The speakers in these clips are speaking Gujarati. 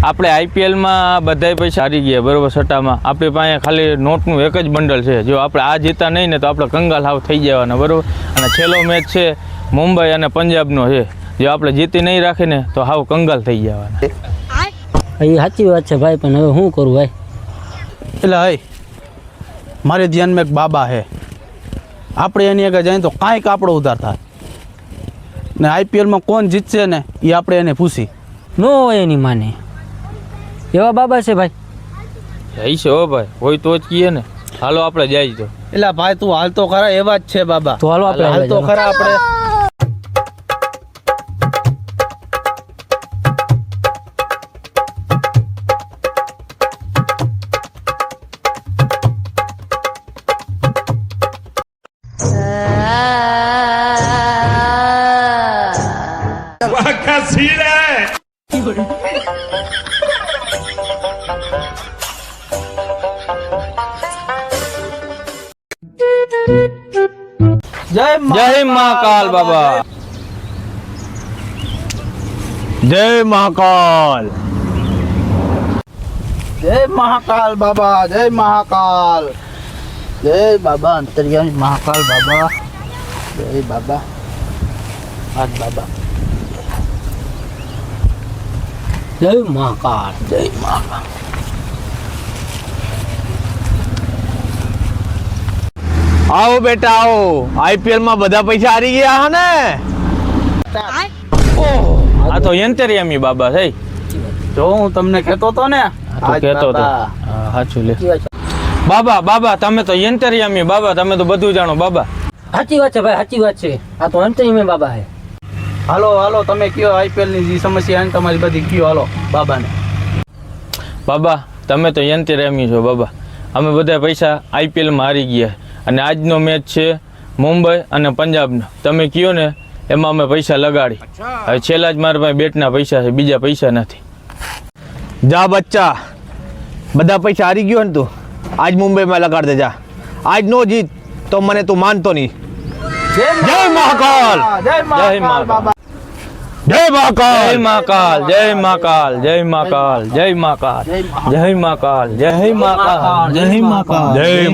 આપણે આઈપીએલમાં બધાય પૈસા હારી ગયા બરાબર સટ્ટામાં. આપણી પાસે ખાલી નોટનું એક જ બંડલ છે. જો આપણે આ જીતા નહીં ને તો આપણે કંગાલ હાવ થઈ જવાના બરાબર. અને છેલ્લો મેચ છે મુંબઈ અને પંજાબનો છે. જો આપણે જીતી નહીં રાખીને તો હાવ કંગાલ થઈ જવાના. એ સાચી વાત છે ભાઈ, પણ હવે શું કરું ભાઈ? એટલે હે મારે ધ્યાનમાં એક બાબા છે, આપણે એની આગળ જાય તો કાંઈક આપણો ઉધાર થાય ને. આઈપીએલમાં કોણ જીતશે ને એ આપણે એને પૂછી ન હોય એની માને એવા બાબા છે ભાઈ. જઈ છે હો ભાઈ, હોય તો જ કહીએ ને. હાલો આપણે જાય તો. એટલે ભાઈ તું હાલ તો ખરા, એવા જ છે બાબા. તો હાલો આપણે હાલ તો ખરા આપણે. જય મહાકાલ બાબા. જય મહાકાલ. જય મહાકાલ બાબા. જય મહાકાલ. જય બાબા અંતર્યામી મહાકાલ બાબા. જય બાબા. આજ બાબા. જય મહાકાળ. જય મહાકાલ. આવો બેટા આવો. આઈપીએલ માં બધા પૈસા હારી ગયા હે ને? આ તો યંતરિયામી બાબા છે. જો હું તમને કહેતો તો ને, કહેતો તો. સાચું લે બાબા. તમે તો યંતરિયામી બાબા, તમે તો બધું જાણો બાબા. સાચી વાત છે ભાઈ, સાચી વાત છે. આ તો અંતરિયામી બાબા છે. હાલો હાલો તમે કયો આઈપીએલ ની જે સમસ્યા છે તમારી બધી કયો. હાલો બાબાને. બાબા તમે તો યંતરિયામી છો બાબા. અમે બધા પૈસા આઈપીએલમાં હારી ગયા અને આજનો મેચ છે મુંબઈ અને પંજાબનો. તમે કયો ને એમાં અમે પૈસા લગાડી. હવે છેલ્લા જ મારા પાસે બેટના પૈસા છે, બીજા પૈસા નથી. જા બચ્ચા, બધા પૈસા હારી ગયો ને તું, આજ મુંબઈમાં લગાડ દે જા. આજ નો જીત તો મને તું માનતો નહીં. જય મહાકાલ. જય મહાકાલ બાબા. જય મહાકાલ. જય મહાકાલ. જય મહાકાલ. જય મહાકાલ. જય મહાકાલ. જય મહાકાલ. જય મહાકાલ. જય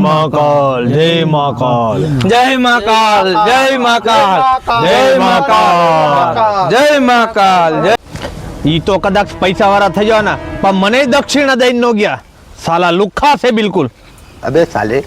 મહાકાલ. જય મહાકાલ. જય મહાકાલ. જય મહાકાલ. જય મહાકાલ. જય મહાકાલ. જય મહાકાલ. જય ઈ તો કદાચ પૈસા વાળા થઈ જવાના, પણ મને દક્ષિણા દઈને નો ગયા. સાલા લુખ્ખા છે બિલકુલ. અબે સાલે